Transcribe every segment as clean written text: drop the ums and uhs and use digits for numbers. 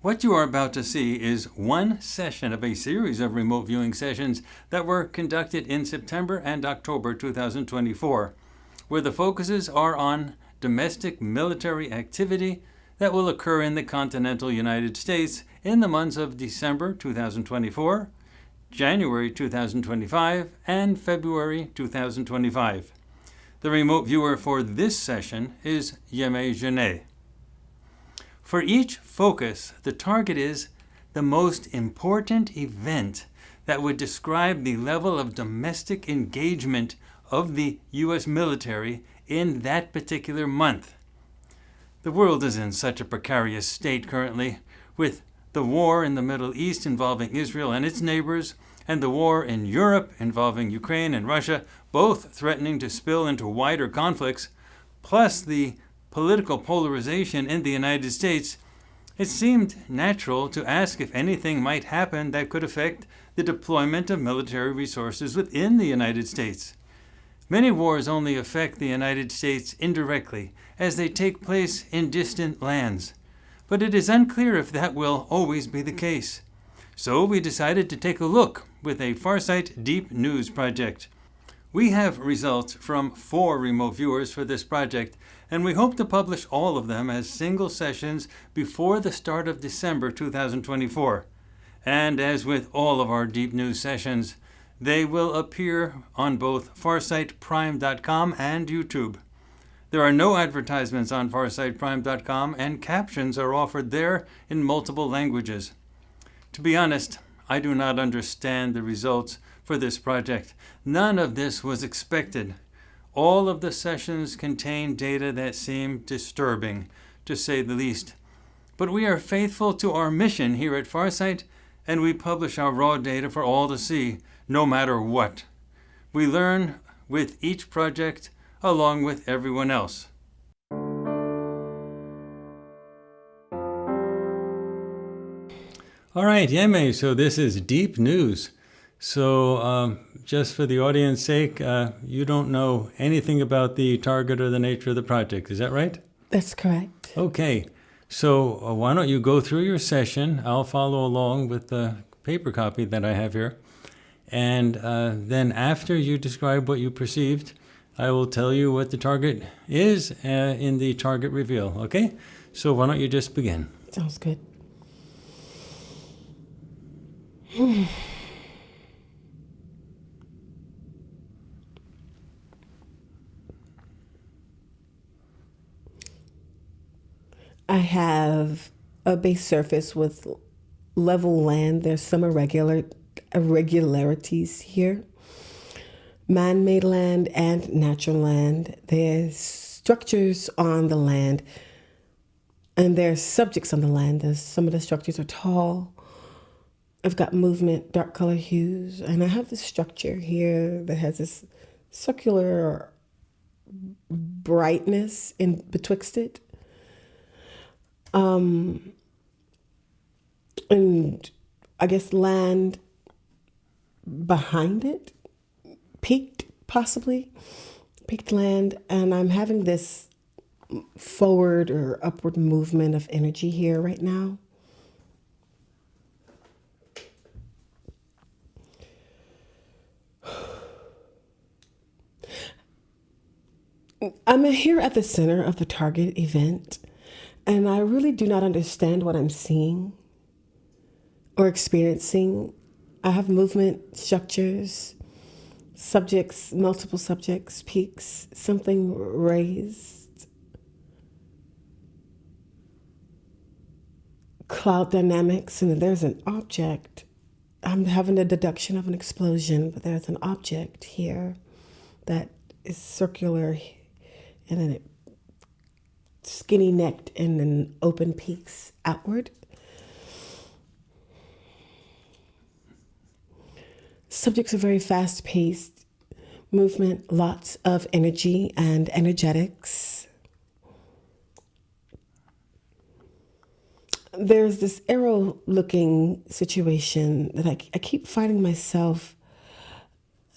What you are about to see is one session of a series of remote viewing sessions that were conducted in September and October 2024, where the focuses are on domestic military activity that will occur in the continental United States in the months of December 2024, January 2025, and February 2025. The remote viewer for this session is Yeme Jeaneé. For each focus, the target is the most important event that would describe the level of domestic engagement of the U.S. military in that particular month. The world is in such a precarious state currently, with the war in the Middle East involving Israel and its neighbors, and the war in Europe involving Ukraine and Russia, both threatening to spill into wider conflicts, plus the political polarization in the United States. It seemed natural to ask if anything might happen that could affect the deployment of military resources within the United States. Many wars only affect the United States indirectly, as they take place in distant lands. But it is unclear if that will always be the case. So we decided to take a look with a Farsight Deep News project. We have results from 4 remote viewers for this project, and we hope to publish all of them as single sessions before the start of December 2024. And as with all of our Deep News sessions, they will appear on both FarsightPrime.com and YouTube. There are no advertisements on FarsightPrime.com, and captions are offered there in multiple languages. To be honest, I do not understand the results for this project. None of this was expected. All of the sessions contain data that seem disturbing, to say the least. But we are faithful to our mission here at Farsight, and we publish our raw data for all to see, no matter what. We learn with each project along with everyone else. All right, Yeme, so this is deep news. So just for the audience's sake, you don't know anything about the target or the nature of the project. Is that right? That's correct. Okay. So why don't you go through your session? I'll follow along with the paper copy that I have here. And then after you describe what you perceived, I will tell you what the target is in the target reveal. Okay? So why don't you just begin? Sounds good. I have a base surface with level land. There's some irregularities here. Man-made land and natural land. There's structures on the land, and there's subjects on the land. Some of the structures are tall. I've got movement, dark color hues, and I have this structure here that has this circular brightness in betwixt it. And I guess land behind it, peaked land, and I'm having this forward or upward movement of energy here right now. I'm here at the center of the target event, and I really do not understand what I'm seeing or experiencing. I have movement, structures, subjects, multiple subjects, peaks, something raised, cloud dynamics, and there's an object. I'm having a deduction of an explosion, but there's an object here that is circular, and then it skinny necked and then open peaks outward. Subjects are very fast paced, movement, lots of energy and energetics. There's this arrow looking situation that I keep finding myself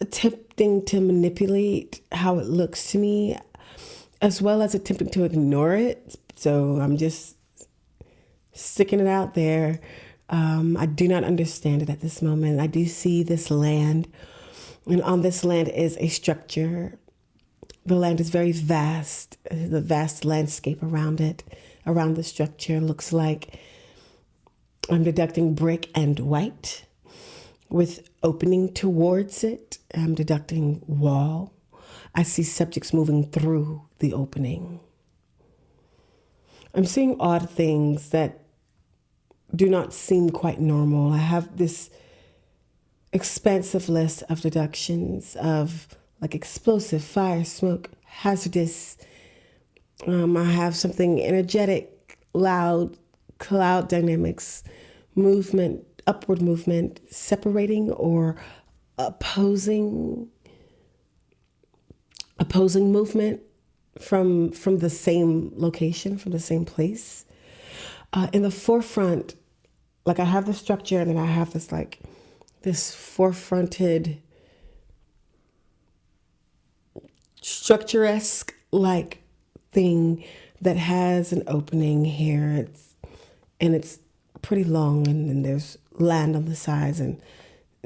attempting to manipulate how it looks to me, as well as attempting to ignore it. So I'm just sticking it out there. I do not understand it at this moment. I do see this land, and on this land is a structure. The land is very vast. The vast landscape around it, around the structure, looks like I'm deducting brick and white with opening towards it. I'm deducting wall. I see subjects moving through the opening. I'm seeing odd things that do not seem quite normal. I have this expansive list of deductions of like explosive, fire, smoke, hazardous. I have something energetic, loud, cloud dynamics, movement, upward movement, separating or opposing movement from the same location, from the same place. In the forefront, like I have the structure, and then I have this forefronted structure-esque like thing that has an opening here. It's pretty long, and then there's land on the sides, and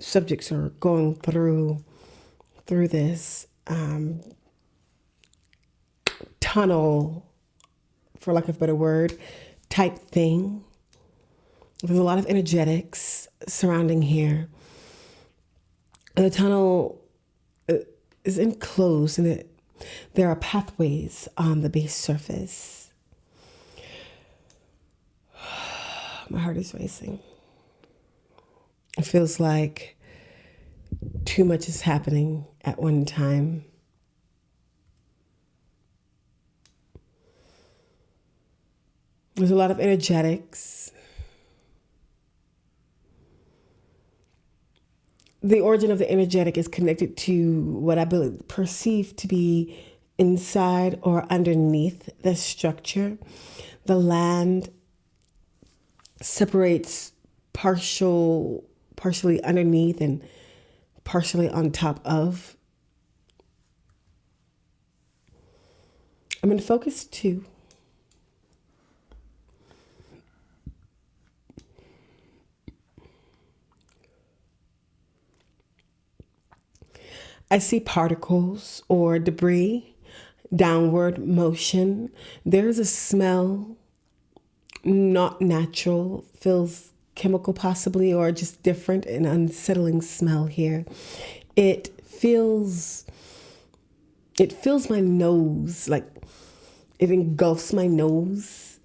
subjects are going through this tunnel, for lack of a better word, type thing. There's a lot of energetics surrounding here. And the tunnel is enclosed, and there are pathways on the base surface. My heart is racing. It feels like too much is happening at one time. There's a lot of energetics. The origin of the energetic is connected to what I perceive to be inside or underneath the structure. The land separates partially underneath and partially on top of. I'm in focus 2. I see particles or debris, downward motion. There's a smell, not natural, feels chemical possibly, or just different, and unsettling smell here. It fills my nose, like it engulfs my nose.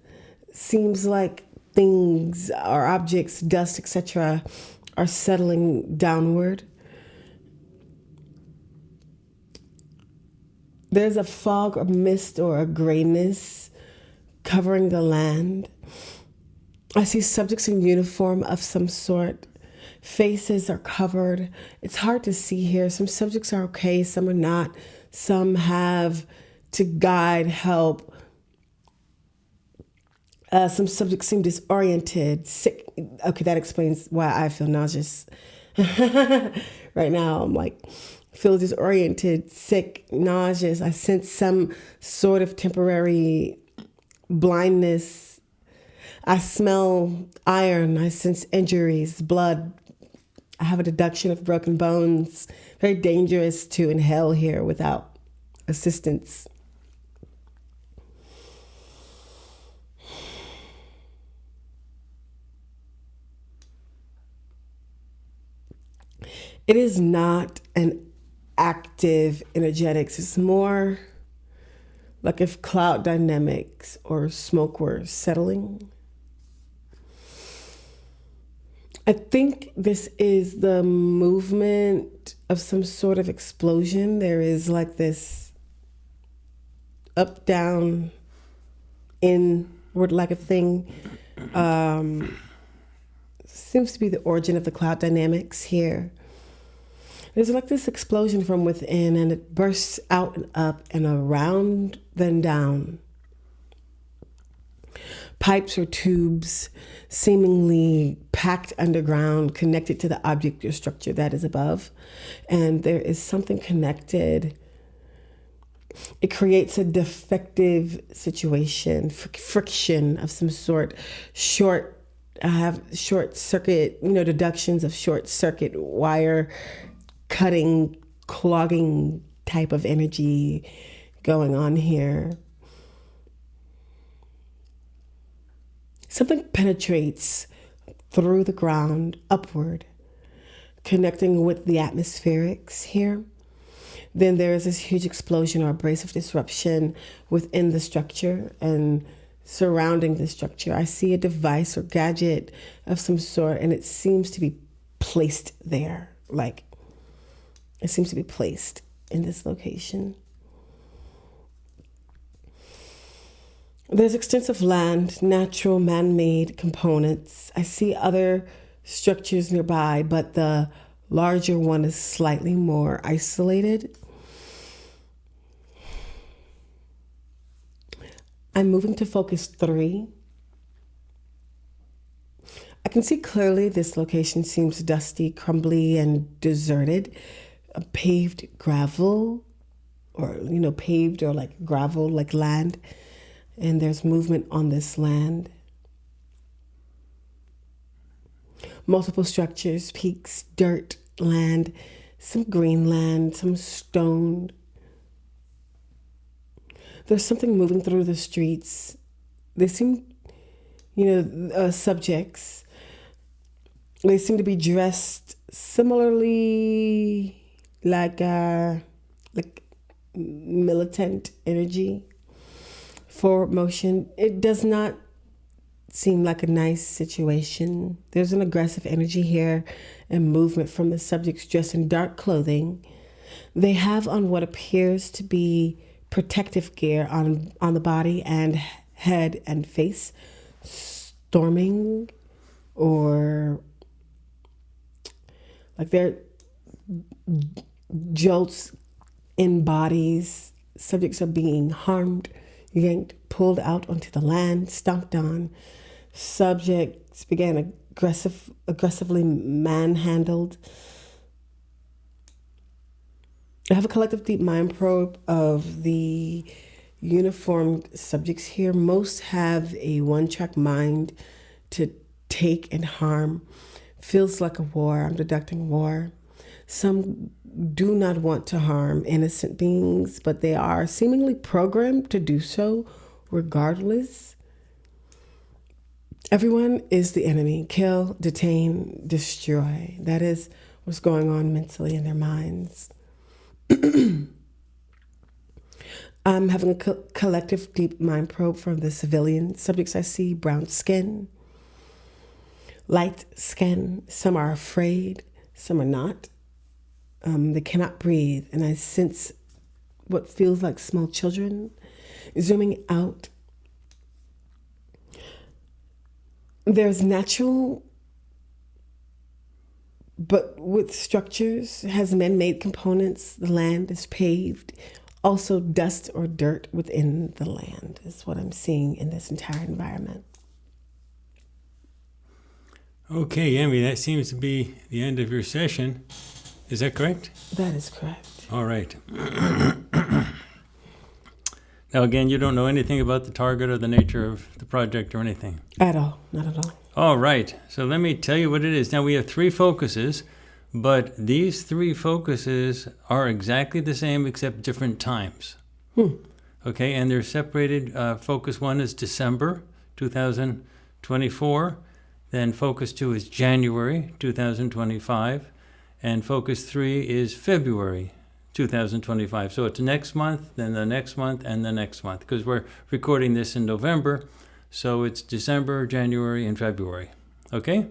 Seems like things or objects, dust, etc., are settling downward. There's a fog or mist or a grayness covering the land. I see subjects in uniform of some sort. Faces are covered. It's hard to see here. Some subjects are okay, some are not. Some have to guide, help. Some subjects seem disoriented, sick. Okay, that explains why I feel nauseous. Right now, I'm like, feel disoriented, sick, nauseous. I sense some sort of temporary blindness. I smell iron. I sense injuries, blood. I have a deduction of broken bones. Very dangerous to inhale here without assistance. It is not an active energetics. It's more like if cloud dynamics or smoke were settling. I think this is the movement of some sort of explosion. There is like this up, down, inward like a thing. Seems to be the origin of the cloud dynamics here. There's like this explosion from within, and it bursts out and up and around, then down. Pipes or tubes seemingly packed underground, connected to the object or structure that is above. And there is something connected It creates a defective situation, friction of some sort, I have short circuit, deductions of short circuit wire cutting, clogging type of energy going on here. Something penetrates through the ground upward, connecting with the atmospherics here. Then there is this huge explosion or abrasive disruption within the structure and surrounding the structure. I see a device or gadget of some sort, and it seems to be placed there. Like, it seems to be placed in this location. There's extensive land, natural, man-made components. I see other structures nearby, but the larger one is slightly more isolated. I'm moving to focus 3. I can see clearly this location seems dusty, crumbly, and deserted. Paved gravel, or, paved or like gravel, like land. And there's movement on this land. Multiple structures, peaks, dirt, land, some green land, some stone. There's something moving through the streets. They seem, subjects. They seem to be dressed similarly like militant energy, forward motion. It does not seem like a nice situation. There's an aggressive energy here and movement from the subjects dressed in dark clothing. They have on what appears to be protective gear on the body and head and face, storming, or like they're jolts in bodies. Subjects are being harmed, yanked, pulled out onto the land, stomped on. Subjects began aggressively manhandled. I have a collective deep mind probe of the uniformed subjects here. Most have a one-track mind to take and harm. Feels like a war. I'm deducting war. Some do not want to harm innocent beings, but they are seemingly programmed to do so regardless. Everyone is the enemy. Kill, detain, destroy. That is what's going on mentally in their minds. I'm having a collective deep mind probe from the civilian subjects I see. Brown skin, light skin. Some are afraid, some are not. They cannot breathe, and I sense what feels like small children. Zooming out, there's natural, but with structures, has man-made components. The land is paved. Also dust or dirt within the land is what I'm seeing in this entire environment. Okay, Yeme, that seems to be the end of your session. Is that correct? That is correct. All right. Now, again, you don't know anything about the target or the nature of the project or anything? At all. Not at all. All right. So let me tell you what it is. Now, we have 3 focuses, but these 3 focuses are exactly the same except different times. Okay, and they're separated. Focus 1 is December 2024. Then focus 2 is January 2025. And focus 3 is February 2025. So it's next month, then the next month, and the next month, because we're recording this in November. So it's December, January, and February. Okay?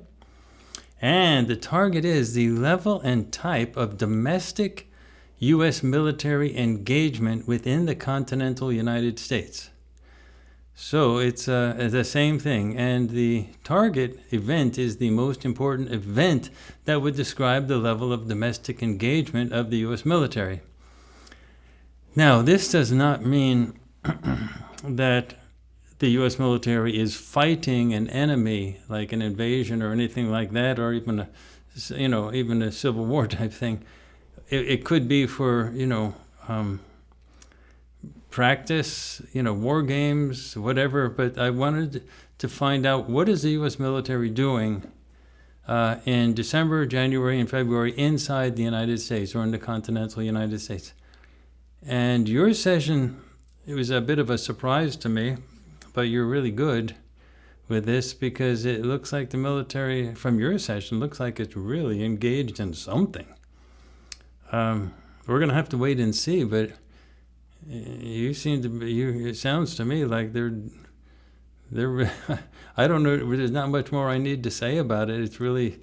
And the target is the level and type of domestic U.S. military engagement within the continental United States. So it's the same thing. And the target event is the most important event that would describe the level of domestic engagement of the U.S. military. Now, this does not mean that the U.S. military is fighting an enemy, like an invasion or anything like that, or even a Civil War type thing. It could be for, practice, war games, whatever. But I wanted to find out, what is the U.S. military doing in December, January, and February inside the United States or in the continental United States. And your session, it was a bit of a surprise to me, but you're really good with this, because it looks like the military, from your session, looks like it's really engaged in something. We're going to have to wait and see, but you seem to be, it sounds to me like they're I don't know, there's not much more I need to say about it. It's really,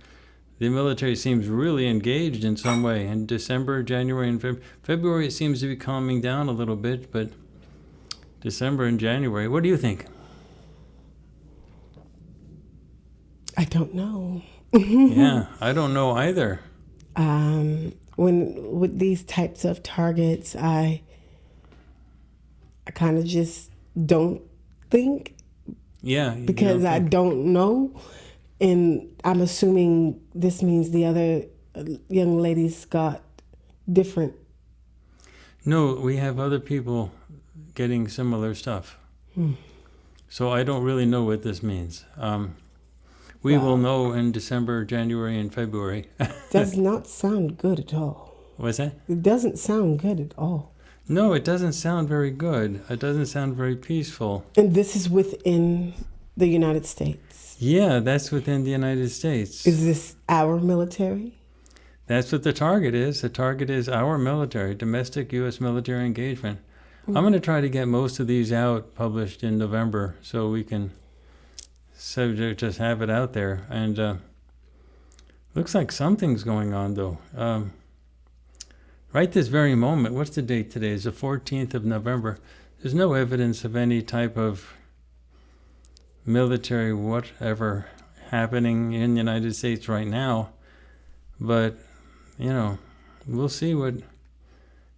the military seems really engaged in some way. In December, January, and February, it seems to be calming down a little bit, but December and January, what do you think? I don't know. Yeah, I don't know either. When with these types of targets, I kind of just don't think. Yeah. Because I don't know. And I'm assuming this means the other young ladies got different. No, we have other people getting similar stuff. So I don't really know what this means. We will know in December, January, and February. Does not sound good at all. What's that? It doesn't sound good at all. No, it doesn't sound very good. It doesn't sound very peaceful. And this is within the United States. Yeah, that's within the United States. Is this our military? That's what the target is. The target is our military, domestic U.S. military engagement. I'm going to try to get most of these out, published in November, so we can just have it out there. And looks like something's going on, though. Right this very moment, what's the date today? It's the 14th of November. There's no evidence of any type of military whatever happening in the United States right now. But, we'll see what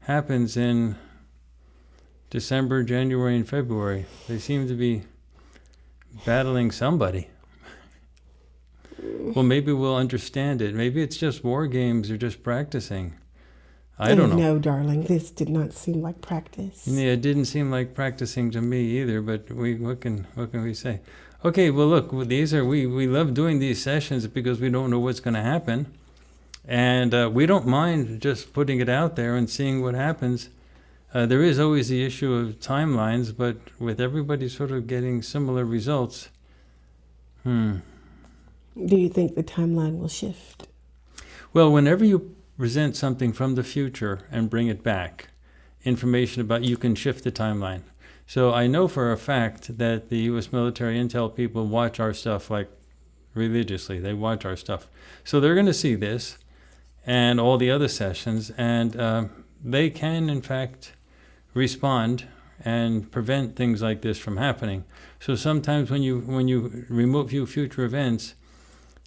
happens in December, January, and February. They seem to be battling somebody. Well, maybe we'll understand it. Maybe it's just war games or just practicing. I don't know. No, darling, this did not seem like practice. Yeah, it didn't seem like practicing to me either, but what can we say? Okay, well, look, these are we love doing these sessions because we don't know what's going to happen. And we don't mind just putting it out there and seeing what happens. There is always the issue of timelines, but with everybody sort of getting similar results, Do you think the timeline will shift? Well, whenever you present something from the future and bring it back, information about, you can shift the timeline. So I know for a fact that the U.S. military intel people watch our stuff like religiously. They watch our stuff. So they're going to see this and all the other sessions, and they can, in fact, respond and prevent things like this from happening. So sometimes when you remote view future events,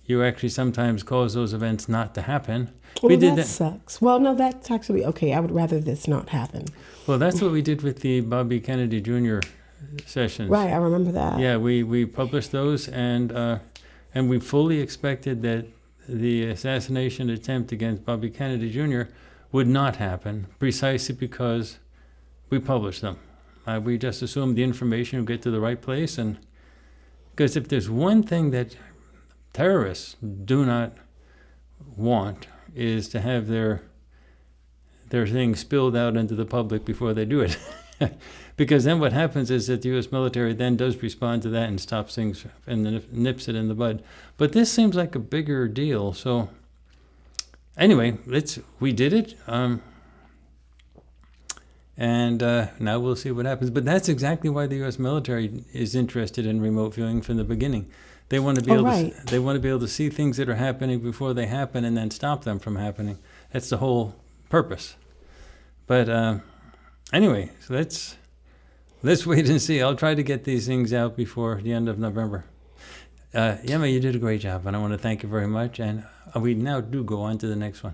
you actually sometimes cause those events not to happen. Well, that sucks. Well, no, that's actually okay. I would rather this not happen. Well, that's what we did with the Bobby Kennedy Jr. sessions. Right, I remember that. Yeah, we published those, and we fully expected that the assassination attempt against Bobby Kennedy Jr. would not happen, precisely because we published them. We just assumed the information would get to the right place, and because if there's one thing that terrorists do not want, is to have their thing spilled out into the public before they do it. Because then what happens is that the U.S. military then does respond to that and stops things and nips it in the bud. But this seems like a bigger deal. So anyway, we did it. And now we'll see what happens. But that's exactly why the U.S. military is interested in remote viewing from the beginning. They want to be they want to be able to see things that are happening before they happen and then stop them from happening. That's the whole purpose. But anyway, so let's wait and see. I'll try to get these things out before the end of November. Yeme, you did a great job, and I want to thank you very much. And we now do go on to the next one.